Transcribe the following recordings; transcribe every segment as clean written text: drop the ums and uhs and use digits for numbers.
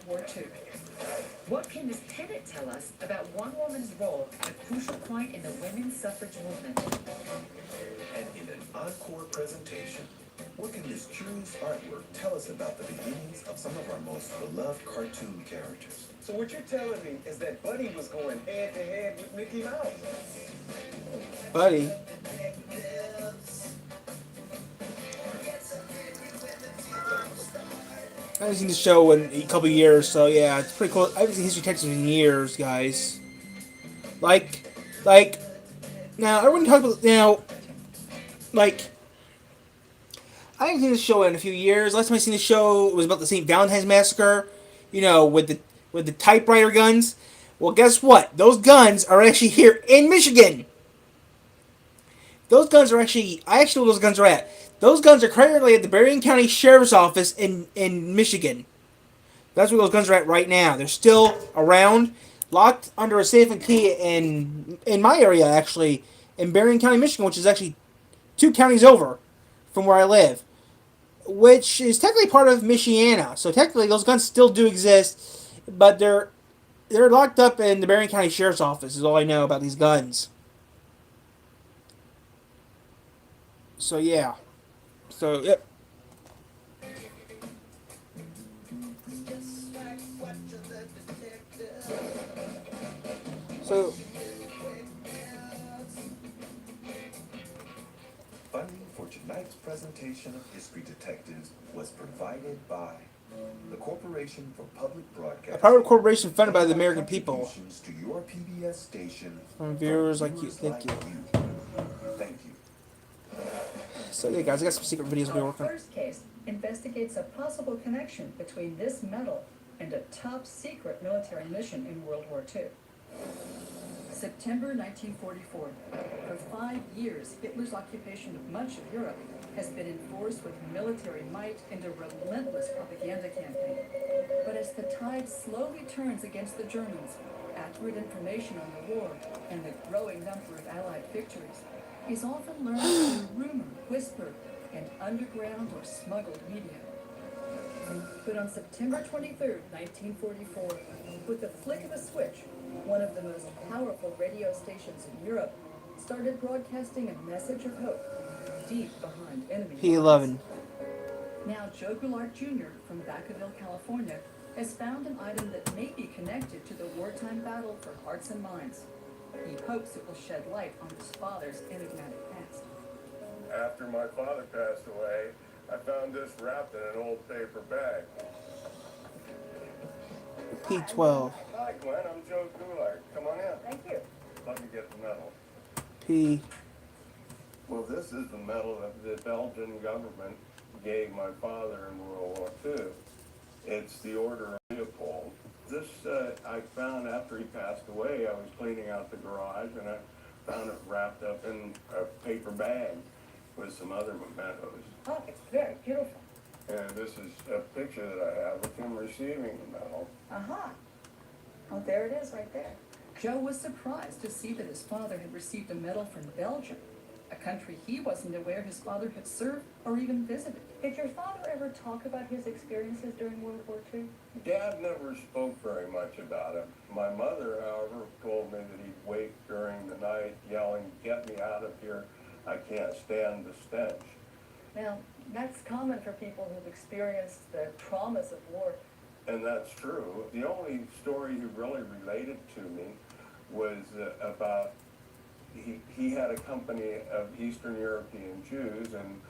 War II. What can this pivot tell us about one woman's role at a crucial point in the women's suffrage movement? And in an encore presentation, what can this curious artwork tell us about the beginnings of some of our most beloved cartoon characters? So what you're telling me is that Buddy was going head to head with Mickey Mouse. Buddy. I haven't seen the show in a couple years, so yeah, it's pretty cool. I haven't seen History of Texas in years, guys. Like, now everyone talks about like, I haven't seen this show in a few years. Last time I seen the show was about the St. Valentine's Massacre, with the typewriter guns. Well, guess what? Those guns are actually here in Michigan. Those guns are actually, I actually know where those guns are at. Those guns are currently at the Berrien County Sheriff's Office in Michigan. That's where those guns are at right now. They're still around, locked under a safe and key in my area, actually, in Berrien County, Michigan, which is actually 2 counties over from where I live, which is technically part of Michiana. So technically those guns still do exist, but they're locked up in the Berrien County Sheriff's Office is all I know about these guns. So yeah. So yep. So Funding for tonight's presentation of History Detectives was provided by the Corporation for Public Broadcasting. a private corporation funded by the American people. Contributions to your PBS station From viewers like you. Thank you. Thank you. So yeah, guys, I got some secret videos we're Our working on. first case investigates a possible connection between this medal and a top-secret military mission in World War II. September 1944. For 5 years, Hitler's occupation of much of Europe has been enforced with military might and a relentless propaganda campaign. But as the tide slowly turns against the Germans, accurate information on the war and the growing number of Allied victories is often learned through rumor, whisper, and underground or smuggled media. But on September 23rd, 1944, with the flick of a switch, one of the most powerful radio stations in Europe started broadcasting a message of hope deep behind enemy P11. lines. Now, Joe Goulart Jr. from Vacaville, California, has found an item that may be connected to the wartime battle for hearts and minds. He hopes it will shed light on his father's enigmatic past. After my father passed away, I found this wrapped in an old paper bag. P12. Hi, Glenn. I'm Joe Goulart. Come on in. Thank you. Let me get the medal. P. Well, this is the medal that the Belgian government gave my father in World War II. It's the Order of Leopold. This I found after he passed away. I was cleaning out the garage and I found it wrapped up in a paper bag with some other mementos. Oh, it's very beautiful. And this is a picture that I have of him receiving the medal. Aha. Oh, there it is right there. Joe was surprised to see that his father had received a medal from Belgium, a country he wasn't aware his father had served or even visited. Did your father ever talk about his experiences during World War II? Dad never spoke very much about it. My mother, however, told me that he'd wake during the night yelling, "Get me out of here. I can't stand the stench." Now, that's common for people who've experienced the traumas of war. And that's true. The only story he really related to me was about he had a company of Eastern European Jews, and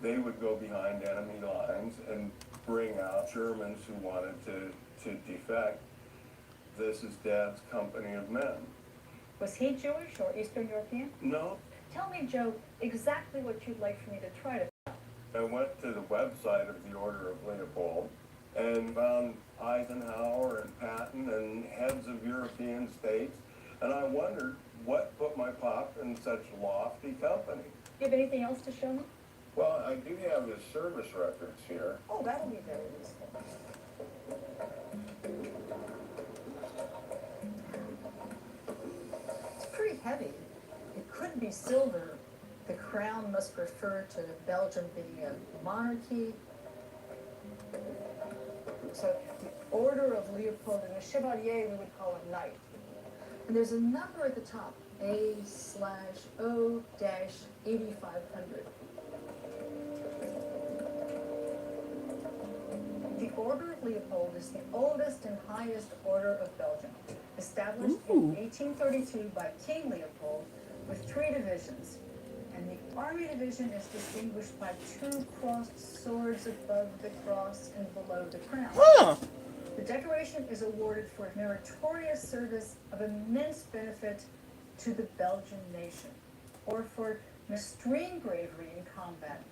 they would go behind enemy lines and bring out Germans who wanted to defect. This is Dad's company of men. Was he Jewish or Eastern European? No, Tell me, Joe, exactly what you'd like for me to try to... I went to the website of the Order of Leopold and found Eisenhower and Patton and heads of European states, and I wondered what put my pop in such lofty company. Do you have anything else to show me? Well, I do have his service records here. Oh, that'll be very useful. It's pretty heavy. It could be silver. The crown must refer to Belgium being a monarchy. So Order of Leopold, and a Chevalier we would call a knight. And there's a number at the top, A/O-8500. The Order of Leopold is the oldest and highest order of Belgium, established Ooh. in 1832 by King Leopold with 3 divisions. And the Army Division is distinguished by 2 crossed swords above the cross and below the crown. Huh. The decoration is awarded for meritorious service of immense benefit to the Belgian nation, or for extreme bravery in combat.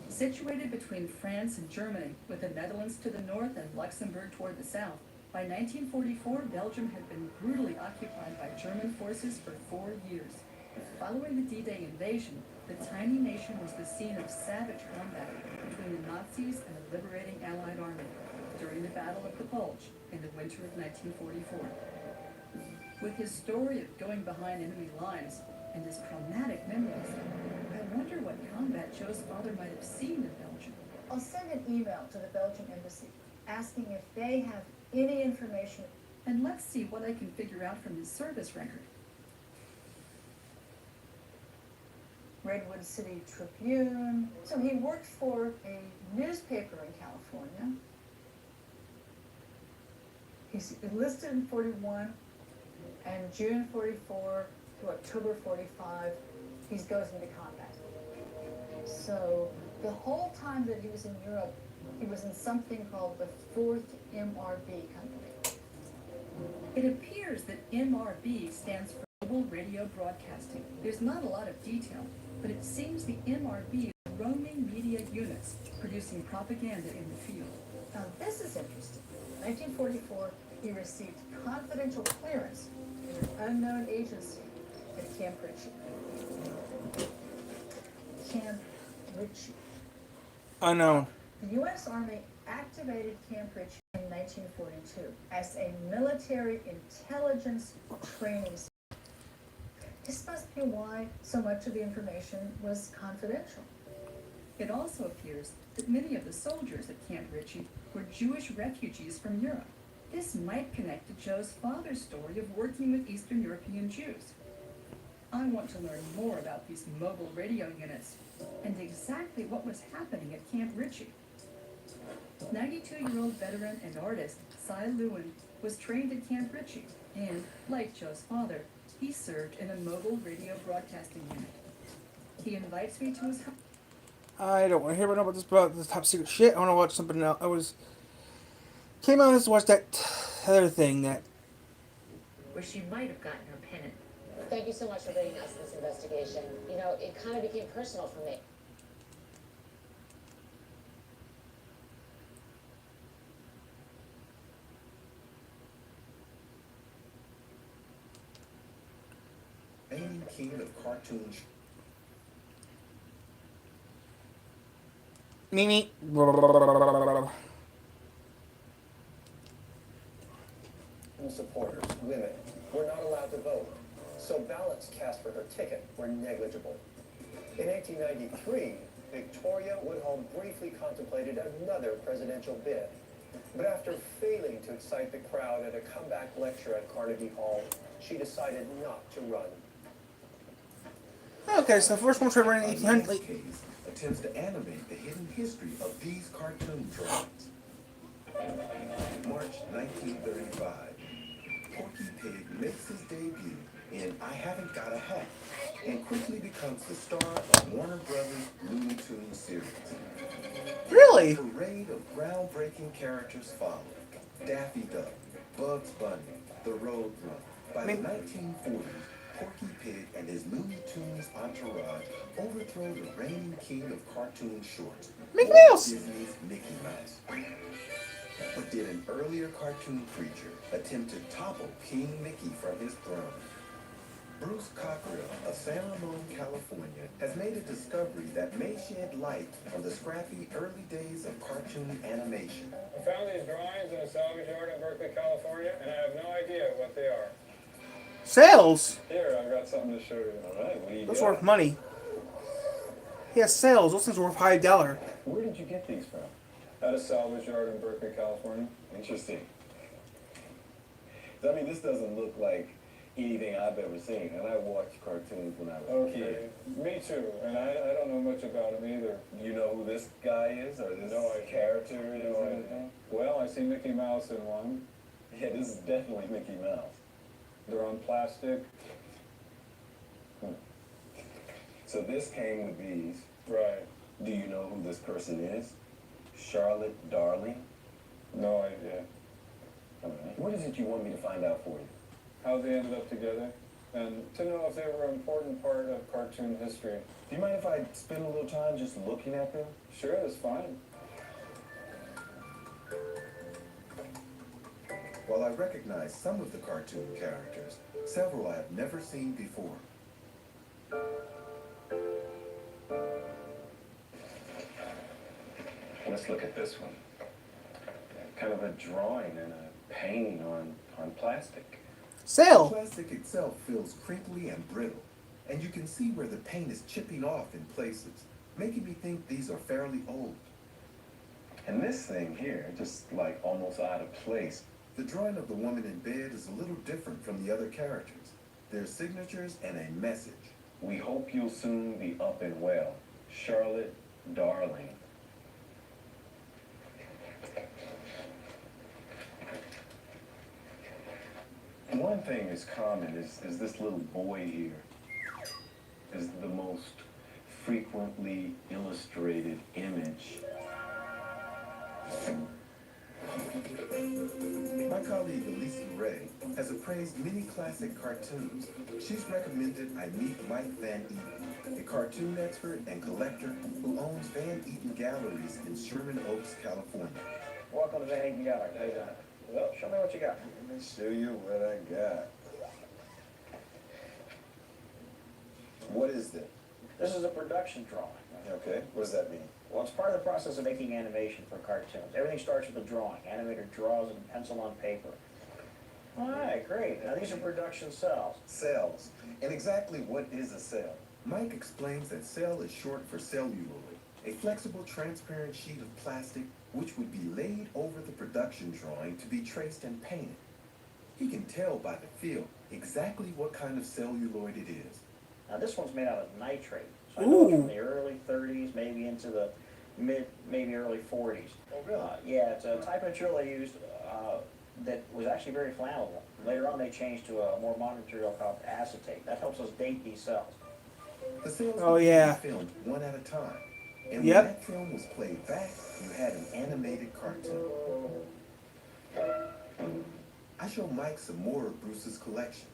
Situated between France and Germany, with the Netherlands to the north and Luxembourg toward the south, by 1944, Belgium had been brutally occupied by German forces for 4 years. Following the D-Day invasion, the tiny nation was the scene of savage combat between the Nazis and the liberating Allied army during the Battle of the Bulge in the winter of 1944. With his story of going behind enemy lines and his traumatic memories, I wonder what combat Joe's father might have seen in Belgium. I'll send an email to the Belgian embassy asking if they have any information, and let's see what I can figure out from his service record. Redwood City Tribune. So he worked for a newspaper in California. He's enlisted in 41, and June 44 to October 45, he goes into combat. So the whole time that he was in Europe, he was in something called the 4th MRB Company. It appears that MRB stands for Mobile Radio Broadcasting. There's not a lot of detail, but it seems the MRB is roaming media units producing propaganda in the field. Now this is interesting. In 1944, he received confidential clearance in an unknown agency at Camp Ritchie. Camp Ritchie. Unknown. The U.S. Army activated Camp Ritchie in 1942 as a military intelligence training center. This must be why so much of the information was confidential. It also appears that many of the soldiers at Camp Ritchie were Jewish refugees from Europe. This might connect to Joe's father's story of working with Eastern European Jews. I want to learn more about these mobile radio units and exactly what was happening at Camp Ritchie. 92-year-old veteran and artist Cy Lewin was trained at Camp Ritchie and, like Joe's father, he served in a mobile radio broadcasting unit. He invites me to his house. I don't want to hear about this top secret shit. I want to watch something else. Came out to watch that other thing that. Where she might have gotten her pennant. Thank you so much for bringing us this investigation. You know, it kind of became personal for me. Reigning king of cartoons. Mimi. Supporters, women, were not allowed to vote, so ballots cast for her ticket were negligible. In 1893, Victoria Woodhull briefly contemplated another presidential bid, but after failing to excite the crowd at a comeback lecture at Carnegie Hall, she decided not to run. Okay, so the first one was written in Lance 1800. Case attempts to animate the hidden history of these cartoon drawings. March 1935. Porky Pig makes his debut in I Haven't Got a Hat and quickly becomes the star of Warner Brothers' Looney Tunes series. Really? A parade of groundbreaking characters followed. Daffy Duck, Bugs Bunny, The Roadrunner. By the 1940s, Porky Pig and his Looney Tunes entourage overthrow the reigning king of cartoon shorts, Mickey Walt Mouse. Disney's Mickey Mouse. But did an earlier cartoon creature attempt to topple King Mickey from his throne? Bruce Cockrell of San Ramon, California, has made a discovery that may shed light on the scrappy early days of cartoon animation. I found these drawings in a salvage yard in Berkeley, California, and I have no idea what they are. Sales. Here, I've got something to show you. All right, what do you Those got? worth money. Yeah, sales. Those things are worth $5. Where did you get these from? At a salvage yard in Berkeley, California. Interesting. So, I mean, this doesn't look like anything I've ever seen, and I watched cartoons when I was a Okay, kid. me too, and I don't know much about him either. Do you know who this guy is, or this No idea. character is? No idea. Well, I see Mickey Mouse in one. Yeah, this is definitely Mickey Mouse. They're on plastic. So this came with these. Right. Do you know who this person is? Charlotte Darling? No idea. All right. What is it you want me to find out for you? How they ended up together, and to know if they were an important part of cartoon history. Do you mind if I spend a little time just looking at them? Sure, that's fine. While I recognize some of the cartoon characters, several I have never seen before. Let's look at this one. Kind of a drawing and a painting on plastic. The Sail. plastic itself feels crinkly and brittle, and you can see where the paint is chipping off in places, making me think these are fairly old. And this thing here, just like almost out of place. The drawing of the woman in bed is a little different from the other characters. There's signatures and a message. We hope you'll soon be up and well. Charlotte Darling. One thing is common is this little boy here is the most frequently illustrated image. My colleague Elisa Ray has appraised many classic cartoons. She's recommended I meet Mike Van Eaton, a cartoon expert and collector who owns Van Eaton Galleries in Sherman Oaks, California. Welcome to Van Eaton Gallery. How you doing? Well, show me what you got. Let me show you what I got. What is this? This is a production drawing. Okay, what does that mean? Well, it's part of the process of making animation for cartoons. Everything starts with a drawing. Animator draws in pencil on paper. All right, great. Now these are production cells. Cells. And exactly what is a cell? Mike explains that cell is short for celluloid, a flexible transparent sheet of plastic which would be laid over the production drawing to be traced and painted. He can tell by the feel exactly what kind of celluloid it is. Now this one's made out of nitrate. So I know it's Ooh. from the early 30s, maybe into the maybe early 40s. Oh, really? Yeah, it's a type of material they used that was actually very flammable. Later on, they changed to a more modern material called acetate. That helps us date these cells. The cells Oh, would be yeah. filmed one at a time. And Yep. when that film was played back, you had an animated cartoon. I show Mike some more of Bruce's collection.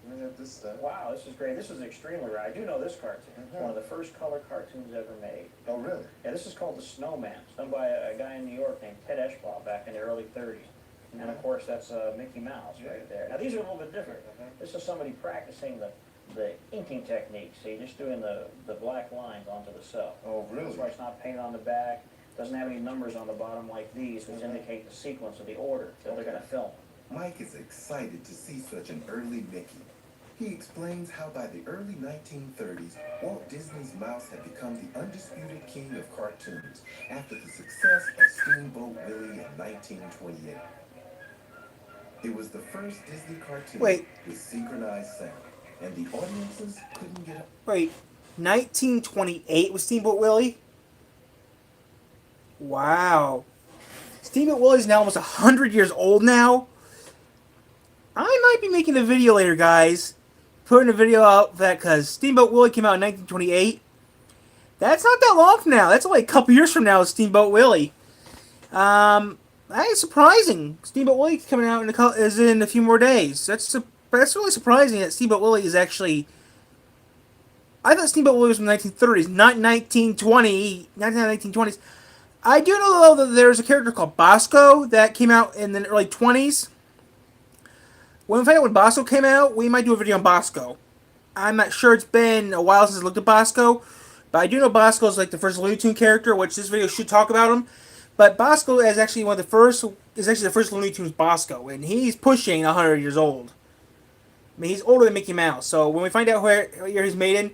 We have this stuff. Wow, this is great. This is extremely rare. I do know this cartoon. It's one of the first color cartoons ever made. Oh, really? Yeah, this is called The Snowman. It's done by a guy in New York named Ted Eschbach back in the early 30s. And of course, that's Mickey Mouse right there. Now, these are a little bit different. This is somebody practicing the inking technique. So you're just doing the black lines onto the cell. Oh, That's really? why it's not painted on the back. Doesn't have any numbers on the bottom like these, which indicate the sequence or the order that they're going to film. Mike is excited to see such an early Mickey. He explains how by the early 1930s, Walt Disney's Mouse had become the undisputed king of cartoons after the success of Steamboat Willie in 1928. It was the first Disney cartoon Wait. with synchronized sound, and the audiences couldn't get up. Wait, 1928 was Steamboat Willie? Wow. Steamboat Willie's now almost 100 years old now. I might be making a video later, guys. Putting a video out that because Steamboat Willie came out in 1928. That's not that long from now. That's only a couple years from now with Steamboat Willie. That is surprising. Steamboat Willie coming out is in a few more days. That's really surprising that Steamboat Willie is actually... I thought Steamboat Willie was from the 1930s, not 1920s. I do know, though, that there's a character called Bosco that came out in the early 20s. When we find out when Bosco came out, we might do a video on Bosco. I'm not sure. It's been a while since I looked at Bosco, but I do know Bosco is like the first Looney Tunes character, which this video should talk about him. But Bosco is actually the first Looney Tunes Bosco, and he's pushing 100 years old. I mean, he's older than Mickey Mouse. So when we find out what year he's made in,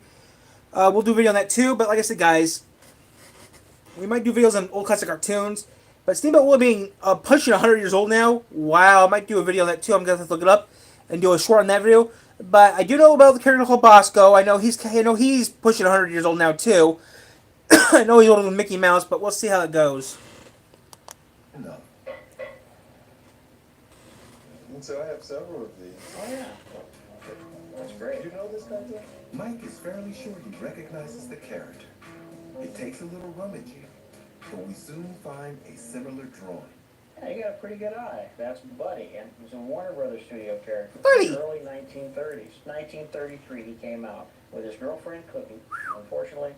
we'll do a video on that too. But like I said, guys, we might do videos on old classic cartoons. But Steamboat Willie being pushing 100 years old now, wow, I might do a video on that too. I'm going to have to look it up and do a short on that video. But I do know about the character called Bosco. I know he's pushing 100 years old now too. I know he's older than Mickey Mouse, but we'll see how it goes. No. And so I have several of these. Oh, yeah. That's great. You know this guy? Mike is fairly sure he recognizes the character. It takes a little rummaging, but we soon find a similar drawing. Yeah, you got a pretty good eye. That's Buddy, and he's a Warner Brothers studio character. Buddy! In the early 1930s. 1933 he came out with his girlfriend Cookie. Unfortunately,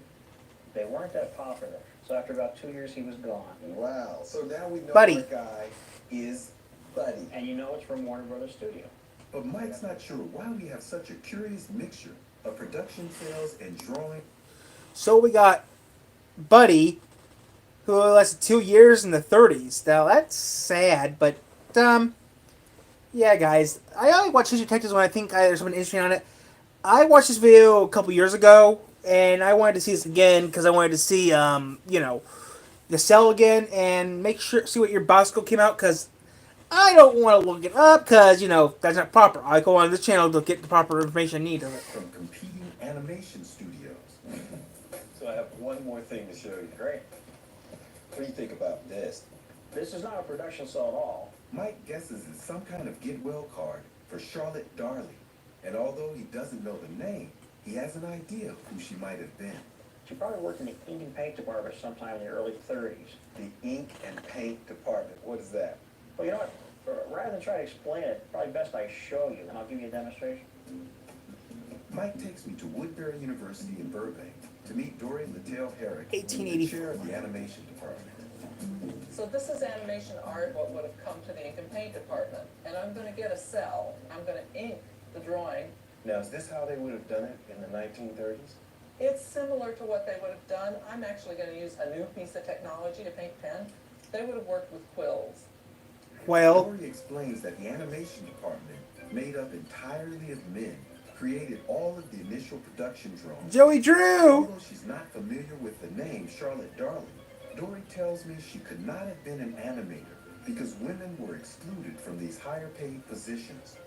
they weren't that popular. So after about 2 years, he was gone. Wow. So now we know Buddy. our guy is Buddy. And you know it's from Warner Brothers Studio. But Mike's not sure why we have such a curious mixture of production sales and drawing. So we got Buddy, who lasted 2 years in the 30s. Now that's sad, but yeah, guys, I only watch History Detectives when I think there's something interesting on it. I watched this video a couple years ago, and I wanted to see this again because I wanted to see, the cell again and see what your Bosco came out because I don't want to look it up because that's not proper. I go on this channel to get the proper information I need of it. From competing animation studios. So I have one more thing to show you. Great. What do you think about this? This is not a production cell at all. Mike guesses it's some kind of get well card for Charlotte Darley. And although he doesn't know the name, he has an idea who she might have been. She probably worked in the ink and paint department sometime in the early 30s. The ink and paint department. What is that? Well, you know what? Rather than try to explain it, probably best I show you, and I'll give you a demonstration. Mike takes me to Woodbury University in Burbank to meet Dory Littell Herrick, the 1884. chair of the animation department. So this is animation art, what would have come to the ink and paint department. And I'm gonna get a cell, I'm gonna ink the drawing. Now, is this how they would have done it in the 1930s? It's similar to what they would have done. I'm actually gonna use a new piece of technology to paint pen. They would have worked with quills. Well, Dory explains that the animation department, made up entirely of men, created all of the initial production drawings. Joey Drew! Although she's not familiar with the name Charlotte Darley, Dory tells me she could not have been an animator because women were excluded from these higher paid positions.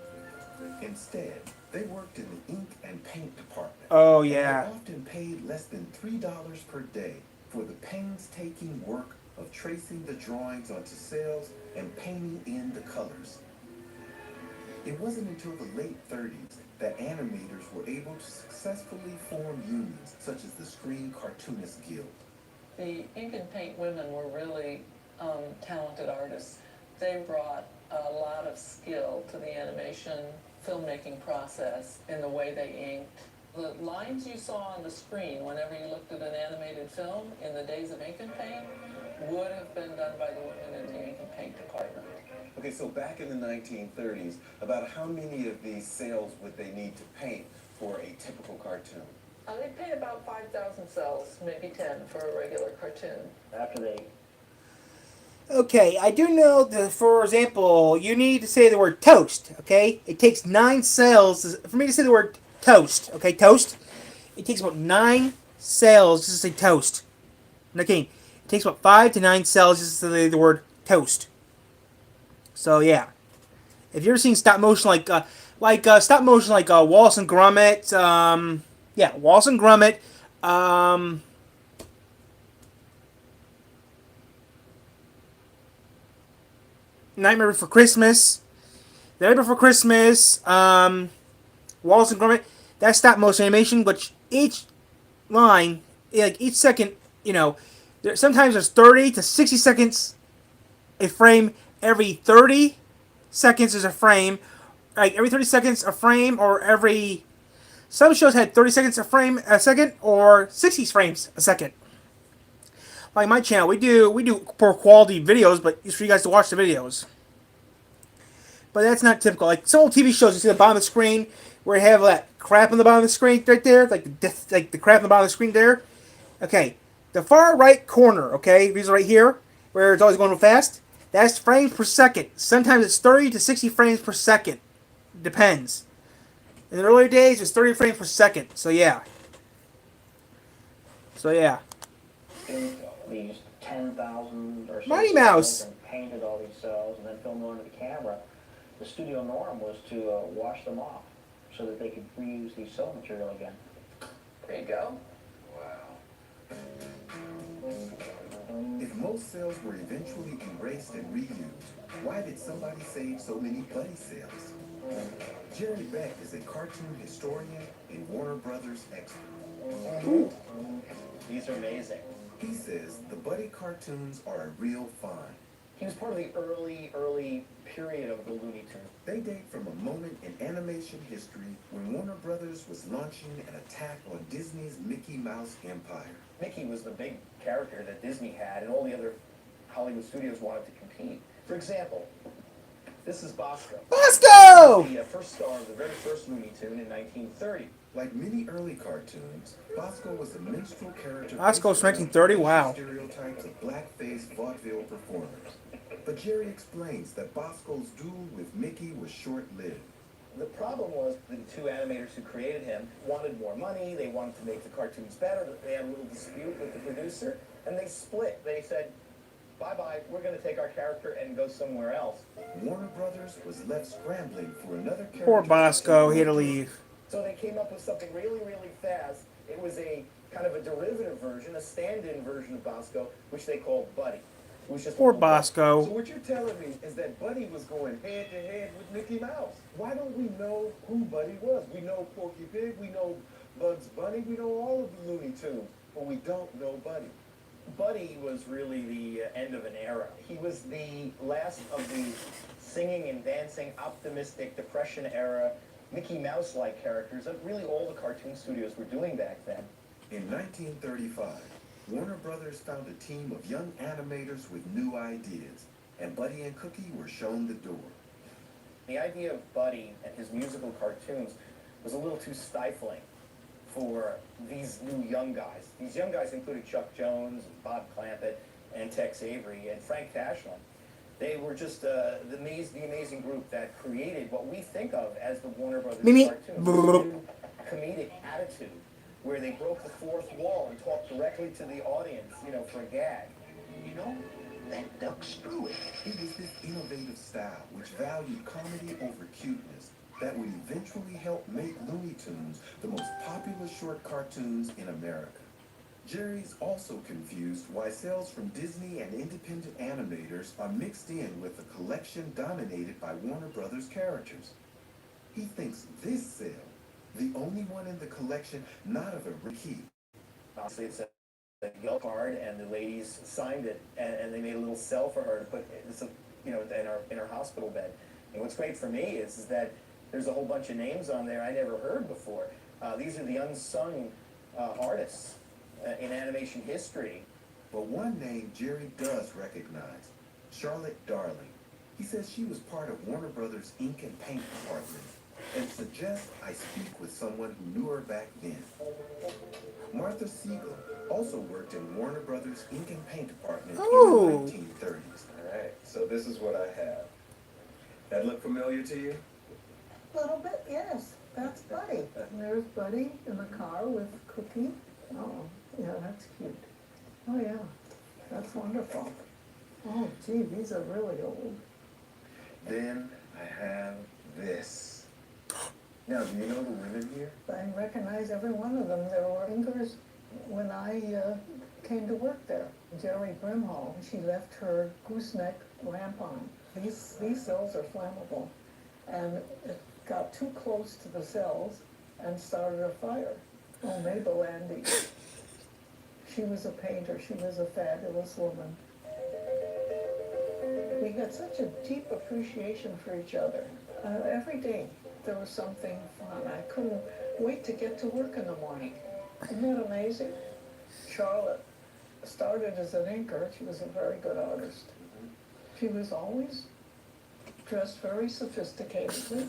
Instead, they worked in the ink and paint department. Oh, And yeah. were often paid less than $3 per day for the painstaking work of tracing the drawings onto cells and painting in the colors. It wasn't until the late 30s that animators were able to successfully form unions such as the Screen Cartoonists Guild. The ink and paint women were really talented artists. They brought a lot of skill to the animation filmmaking process in the way they inked. The lines you saw on the screen whenever you looked at an animated film in the days of ink and paint would have been done by the women in the ink and paint department. Okay, so back in the 1930s, about how many of these cells would they need to paint for a typical cartoon? They paint about 5,000 cells, maybe 10 for a regular cartoon. After they Okay, I do know that, for example, you need to say the word toast, okay? It takes 9 cells for me to say the word toast, okay? Toast. It takes about 9 cells just to say toast. Okay, it takes about 5 to 9 cells just to say the word toast. So, yeah. If you've ever seen stop motion like stop motion like Wallace and Gromit, yeah, Wallace and Gromit, Nightmare Before Christmas, The Night Before Christmas, Wallace and Gromit, that's stop motion animation, which each line, like each second, sometimes there's 30 to 60 seconds a frame. Every 30 seconds is a frame. Like every 30 seconds a frame, or some shows had 30 seconds a second, or 60 frames a second. Like my channel, we do poor quality videos, but it's for you guys to watch the videos. But that's not typical. Like some old TV shows, you see the bottom of the screen where you have that crap on the bottom of the screen right there, like the crap on the bottom of the screen there. Okay, the far right corner, okay, these are right here, where it's always going real fast. That's frames per second. Sometimes it's 30 to 60 frames per second. Depends. In the earlier days, it's 30 frames per second. So yeah. these 10,000 or so Mighty cells Mouse. and painted all these cells and then filmed them onto the camera, the studio norm was to wash them off so that they could reuse the cell material again. There you go. If most cells were eventually erased and reused, why did somebody save so many Buddy cells? Jerry Beck is a cartoon historian and Warner Brothers expert. These are amazing. He says the Buddy cartoons are a real find. He was part of the early period of the Looney Tunes. They date from a moment in animation history when Warner Brothers was launching an attack on Disney's Mickey Mouse empire. Mickey was the big character that Disney had, and all the other Hollywood studios wanted to compete. For example, this is Bosco. Bosco! The first star of the very first Looney Tune in 1930. Like many early cartoons, Bosco was a minstrel character. Bosco's 1930? Wow. Stereotypes of black-faced vaudeville performers. But Jerry explains that Bosco's duel with Mickey was short-lived. The problem was the two animators who created him wanted more money, they wanted to make the cartoons better, they had a little dispute with the producer, and they split. They said, bye-bye, we're going to take our character and go somewhere else. Warner Brothers was left scrambling for another character. Poor Bosco, he had to leave. So they came up with something really, really fast. It was a kind of a derivative version, a stand-in version of Bosco, which they called Buddy. It was just Poor Bosco. So what you're telling me is that Buddy was going head-to-head with Mickey Mouse. Why don't we know who Buddy was? We know Porky Pig, we know Bugs Bunny, we know all of the Looney Tunes, but we don't know Buddy. Buddy was really the end of an era. He was the last of the singing and dancing, optimistic, Depression era, Mickey Mouse-like characters that really all the cartoon studios were doing back then. In 1935, Warner Brothers found a team of young animators with new ideas, and Buddy and Cookie were shown the door. The idea of Buddy and his musical cartoons was a little too stifling for these new young guys. These young guys included Chuck Jones, and Bob Clampett, and Tex Avery, and Frank Tashlin. They were just the amazing group that created what we think of as the Warner Brothers cartoons. New comedic attitude, where they broke the fourth wall and talked directly to the audience, for a gag. You know, that duck screw it. It was this innovative style which valued comedy over cuteness that would eventually help make Looney Tunes the most popular short cartoons in America. Jerry's also confused why sales from Disney and independent animators are mixed in with a collection dominated by Warner Brothers characters. He thinks this sale, the only one in the collection not of a repeat. Obviously, it's a yellow card, and the ladies signed it, and they made a little cell for her to put, in her hospital bed. And what's great for me is that there's a whole bunch of names on there I never heard before. These are the unsung artists in animation history. But one name Jerry does recognize, Charlotte Darling. He says she was part of Warner Brothers ink and paint department, and suggests I speak with someone who knew her back then. Martha Siegel also worked in Warner Brothers ink and paint department in the 1930s. All right, so this is what I have. That look familiar to you? A little bit, yes. That's Buddy. And there's Buddy in the car with Cookie. Oh, yeah, that's cute. Oh, yeah, that's wonderful. Oh, gee, these are really old. Then I have this. Now, do you know the women here? I recognize every one of them. There were inkers when I came to work there. Jerry Brimhall, she left her gooseneck lamp on. These cells are flammable. And it got too close to the cells and started a fire. Oh, Mabel Andy. She was a painter. She was a fabulous woman. We got such a deep appreciation for each other. Every day there was something fun. I couldn't wait to get to work in the morning. Isn't that amazing? Charlotte started as an inker. She was a very good artist. She was always dressed very sophisticatedly.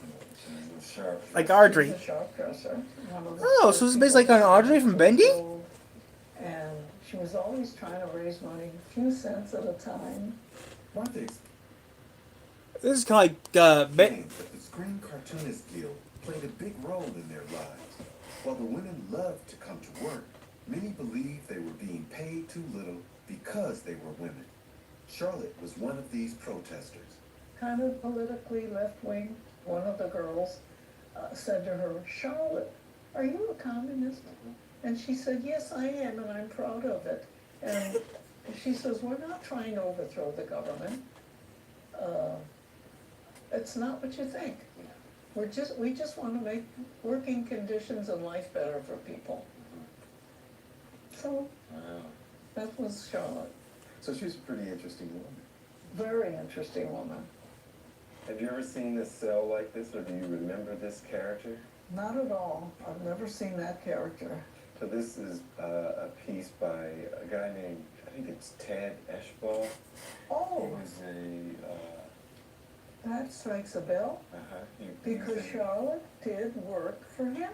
Like Audrey. She was a sharp dresser. Oh, so it's basically like on Audrey from Bendy? And she was always trying to raise money, a few cents at a time. This is kind of like, But the Screen Cartoonist Guild played a big role in their lives. While the women loved to come to work, many believed they were being paid too little because they were women. Charlotte was one of these protesters. Kind of politically left-wing. One of the girls said to her, "Charlotte, are you a communist?" And she said, "Yes, I am, and I'm proud of it." And she says, "We're not trying to overthrow the government. It's not what you think. We just want to make working conditions and life better for people." So that was Charlotte. So she's a pretty interesting woman. Very interesting woman. Have you ever seen a cell like this, or do you remember this character? Not at all. I've never seen that character. So this is a piece by a guy named, I think it's Ted Eshbaugh. He Oh, was that strikes a bell, because Charlotte did work for him.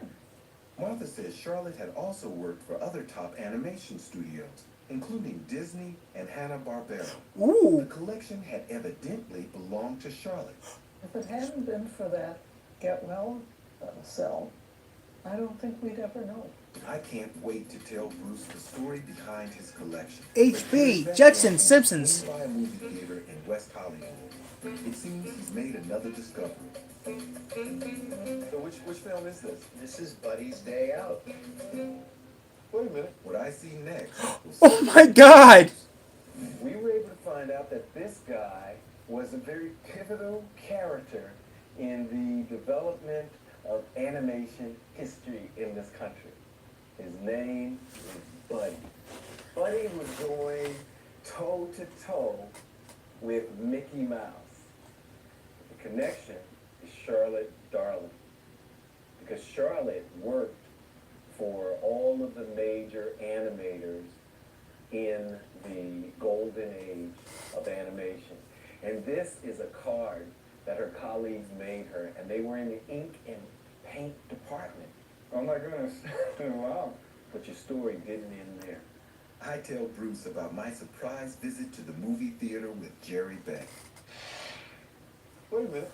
Martha says Charlotte had also worked for other top animation studios, including Disney and Hanna-Barbera. Ooh. The collection had evidently belonged to Charlotte. If it hadn't been for that Get Well cell, I don't think we'd ever know. I can't wait to tell Bruce the story behind his collection. HB, Jetsons, Simpsons. By a movie theater in West Hollywood. It seems he's made another discovery. So which film is this? This is Buddy's Day Out. Wait a minute. What I see next will Oh my God. We were able to find out that this guy was a very pivotal character in the development of animation history in this country. His name is Buddy. Buddy was going toe-to-toe with Mickey Mouse. The connection is Charlotte Darling. Because Charlotte worked for all of the major animators in the golden age of animation. And this is a card that her colleagues made her, and they were in the ink and paint department. Oh my goodness. Wow. But your story didn't end there. I tell Bruce about my surprise visit to the movie theater with Jerry Beck. Wait a minute.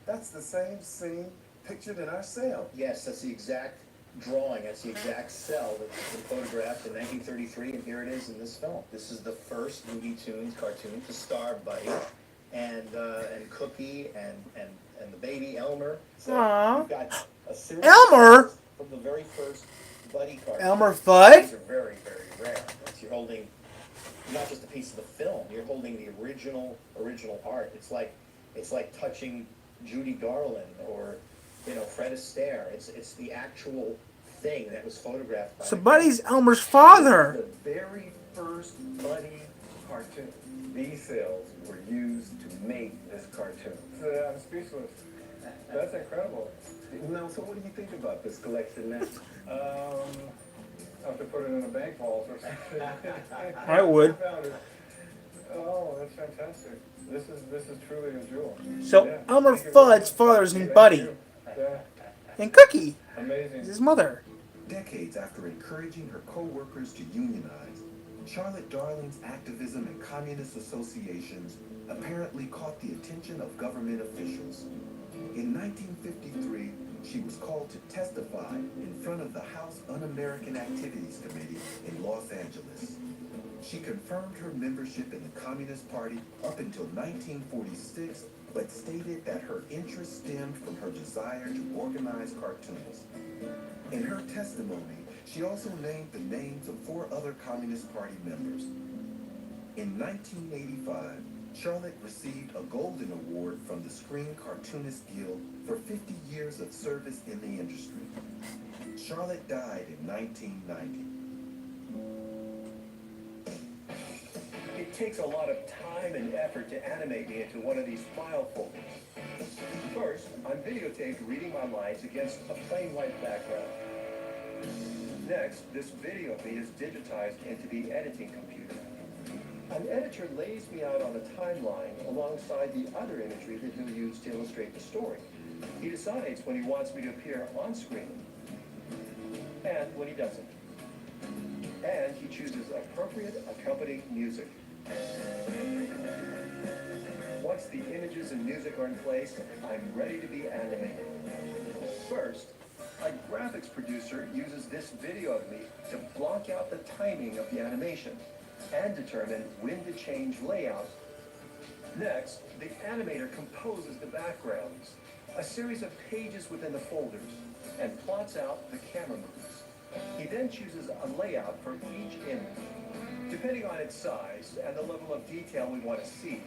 That's the same scene pictured in our cell. Yes, that's the exact drawing. That's the exact cell that's been photographed in 1933, and here it is in this film. This is the first Looney Tunes cartoon to star Buddy and Cookie and the baby Elmer. So Aw. you've got a series Elmer? from the very first Buddy cartoon. Elmer Fudd? These are very, very rare. You're holding not just a piece of the film. You're holding the original art. It's like touching Judy Garland or Fred Astaire. It's the actual thing that was photographed by. So Buddy's Elmer's father. The very first Buddy cartoon. These cells were used to make this cartoon. I'm speechless. That's incredible. Now, so what do you think about this collection now? I'll have to put it in a bank vault or something. I would. Oh, that's fantastic. This is truly a jewel. So Yeah. Elmer Thank you. Fudd's father is named Buddy. Thank you. Yeah. And Cookie Amazing. is his mother. Decades after encouraging her co-workers to unionize, Charlotte Darling's activism in communist associations apparently caught the attention of government officials. In 1953, she was called to testify in front of the House Un-American Activities Committee in Los Angeles. She confirmed her membership in the Communist Party up until 1946, but stated that her interest stemmed from her desire to organize cartoons. In her testimony, she also named the names of 4 other Communist Party members. In 1985, Charlotte received a Golden Award from the Screen Cartoonist Guild for 50 years of service in the industry. Charlotte died in 1990. It takes a lot of time and effort to animate me into one of these file folders. First, I'm videotaped reading my lines against a plain white background. Next, this video of me is digitized into the editing computer. An editor lays me out on a timeline alongside the other imagery that he'll use to illustrate the story. He decides when he wants me to appear on screen and when he doesn't. And he chooses appropriate accompanying music. Once the images and music are in place, I'm ready to be animated. First, a graphics producer uses this video of me to block out the timing of the animation. and determine when to change layout. Next, the animator composes the backgrounds, a series of pages within the folders, and plots out the camera moves. He then chooses a layout for each image. Depending on its size and the level of detail we want to see,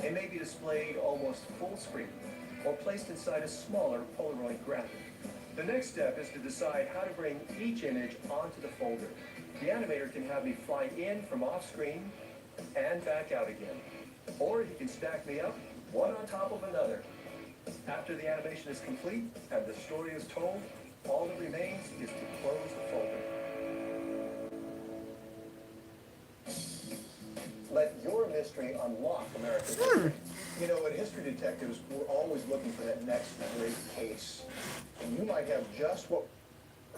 it may be displayed almost full screen or placed inside a smaller Polaroid graphic. The next step is to decide how to bring each image onto the folder. The animator can have me fly in from off screen and back out again. Or he can stack me up, one on top of another. After the animation is complete and the story is told, all that remains is to close the folder. Let your mystery unlock America's history. You know, at History Detectives, we're always looking for that next great case. And you might have just what...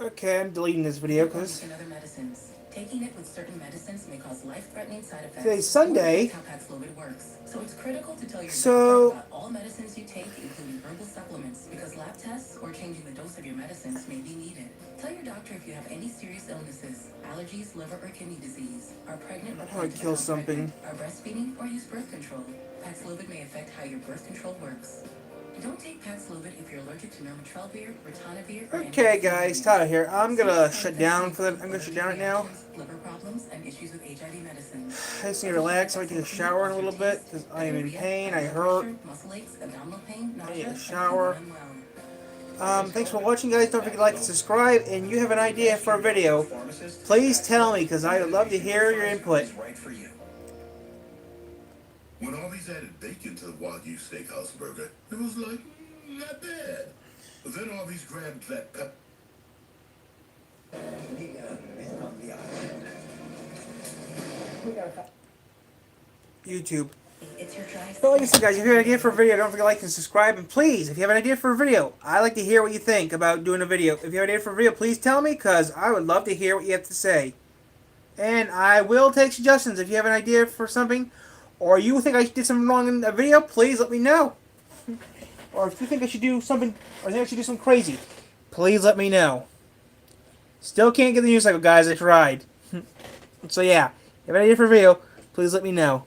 Okay, I'm deleting this video because Other medicines. Taking it with certain medicines may cause life-threatening side effects. today's Sunday. How Paxlovid works. So it's critical to tell your So- doctor about all medicines you take, including herbal supplements, because lab tests or changing the dose of your medicines may be needed. Tell your doctor if you have any serious illnesses, allergies, liver or kidney disease, are pregnant or I want plan to to kill become something. pregnant, are breastfeeding or use birth control. Paxlovid may affect how your birth control works. Don't take Paxlovid if you're allergic to nirmatrelvir, ritonavir, or Okay, guys, Tyler here. I'm gonna shut down for the. I'm gonna shut down right now. liver problems and issues with HIV medicine. I just need to relax. I might take a shower in a little bit because I am in pain. I hurt. Muscle aches, abdominal pain, I need nausea, a shower. and unwell. Thanks for watching, guys. Don't forget to like and subscribe. And you have an idea for a video, please tell me because I would love to hear your input. Right for you. When Arby's added bacon to the Wagyu Steakhouse burger, it was like, not bad. But then Arby's grabbed that pep. YouTube. It's your dry So like I said, guys, if you have an idea for a video, don't forget to like and subscribe. And please, if you have an idea for a video, I like to hear what you think about doing a video. If you have an idea for a video, please tell me because I would love to hear what you have to say. And I will take suggestions. If you have an idea for something, or you think I did something wrong in a video, please let me know. Or if you think I should do something, or think I should do something crazy, please let me know. Still can't get the news cycle, guys. I tried. So yeah, if you have an idea for a video, please let me know.